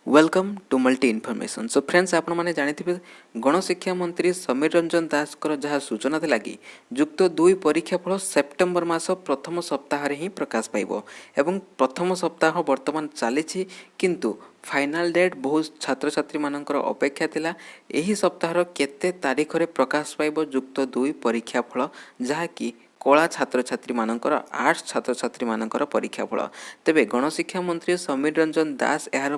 Welcome to multi information. So friends आपण मैंने जानी गणशिक्षा मंत्री समीर रंजन दास जहाँ सूचना थिला कि युक्त 2 परीक्षा फल सेप्टेम्बर मास प्रथम सप्ताह ही प्रकाश पाइब एवं प्रथम सप्ताह वर्तमान चली किंतु फाइनाल डेट बहुत छात्र छात्री मानकर अपेक्षा थिला एही सप्ताहर केते तारीख रे प्रकाश पाइब युक्त 2 परीक्षा फल जहाँकि कला छात्र छात्री मानकर आर्ट्स छात्र छात्री मानकर परीक्षा फल तेबे गणशिक्षा मंत्री समीर रंजन दास यार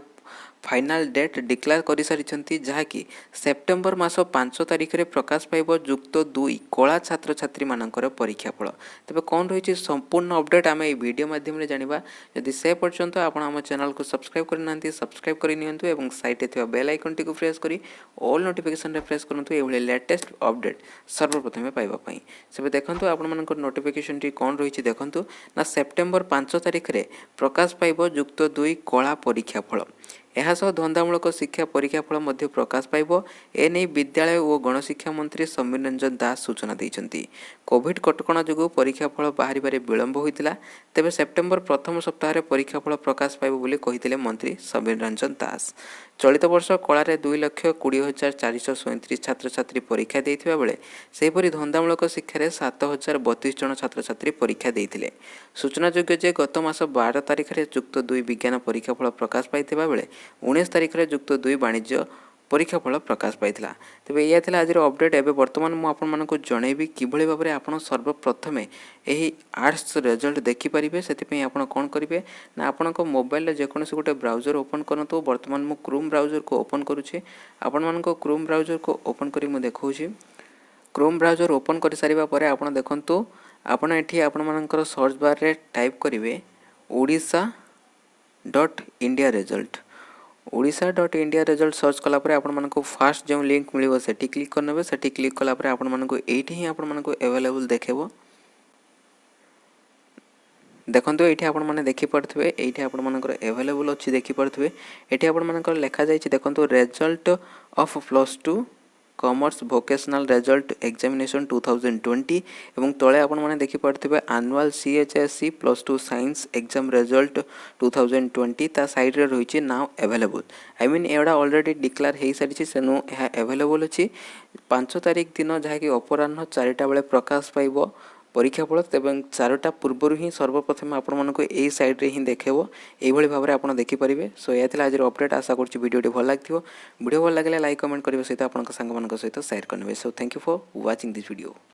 फाइनाल डेट डिक्लेयर कर सारी जहाँकि सेप्टेम्बर मास 5 तारिख रे प्रकाश पाइब युक्त 2 कला छात्र छात्री मानकर परीक्षा फल। तेबे कौन रही संपूर्ण अपडेट आम ये वीडियो माध्यम जानिबा। यदि से पर्यंत आपण आम चैनल को सब्सक्राइब करना सब्सक्राइब कर साइड थे बेल आइकन टी प्रेस करी ऑल नोटिफिकेशन रे प्रेस करूँ ये लेटेस्ट अपडेट सर्वप्रथम पाइबापी। से देखो आपण नोटिफिकेशन टी कौन रही देखूँ ना सेप्टेम्बर 5 तारिख रे प्रकाश पाइब युक्त 2 कला परीक्षा फल। एहासह धंदामूलक शिक्षा परीक्षा फल मध्य प्रकाश पाइब एने विद्यालय और गणशिक्षा मंत्री समीर रंजन दास सूचना देइछन्ति। कोविड कटकणा जोगु परीक्षा फल बाहर विलंब होइतिला तेबे सेप्टेम्बर प्रथम सप्ताह रे परीक्षा फल प्रकाश पाइब बोली कहिथिले मंत्री समीर रंजन दास। चलित वर्ष कलारे 2,20,437 छात्र छात्री परीक्षा देइथिबा बेले सेहिपरि धंदामूलक शिक्षा 7,032 जन छात्र छात्री परीक्षा देइथिले। सूचनायोग्य जे गत मास 12 तारिख रे युक्त 2 विज्ञान परीक्षा फल प्रकाश पाइथिबा बेले 19 तारिख रे युक्त 2 वाणिज्य परीक्षा फल प्रकाश पाइथिला। तेबे या थिला आज अपडेट। एबे वर्तमान मु आपन मानको जणैबी किभଳି भाबरे आपण सर्वप्रथमे एही आर्ट्स रिजल्ट देखि परिबे। सेति पई आपण कोन करिवे ना आपनको मोबाइल रे जेकोनसी गोटे ब्राउजर ओपन करंतु। वर्तमान मु क्रोम ब्राउजर को ओपन करूछि। आपण मानको क्रोम ब्राउजर को ओपन करी मु देखौछि। क्रोम ब्राउजर ओपन कर सारिबा परे आपण देखंतु आपण एठी आपण मानकर सर्च बार रे टाइप करिवे odisha.india result. odisha.india result search कला परे आपण मानको फास्ट जो लिंक मिलिबो सेठी क्लिक करनेबे। सेठी क्लिक कला परे आपण मानको एठी ही आपण मानको अवेलेबल देखेबो। देखंतु एठी आपण माने देखि पड़थबे एठी आपण मानकर अवेलेबल अछि देखि पड़थबे। एठी आपण मानकर लेखा जायछि देखंतु result of +2 commerce vocational result examination 2020 एवं तळे आपण माने देखि पड़थबे annual CHSE +2 science exam result 2020 ता साइड रे रहिछि नाउ अवेलेबल। आई मीन एडा ऑलरेडी डिक्लेयर हे सारिछि सेनु एहा अवेलेबल अछि। 5 तारिख दिन जहा कि अपराह्न 4टा बेले प्रकाश पाइबो परीक्षा फल। तेबें 4टा पूर्व ही सर्वप्रथम आपण मानको एई साइड रे ही देखेबो। एई भली भाबरे आपण देखि परिबे। सो या थिला आज अपडेट। आशा करछि वीडियोटी भल लागथिबो। वीडियो भल लागले लाइक कमेंट करिवे सहित आपनक संग मानक सहित शेयर करनेबे। So thank you for watching this video.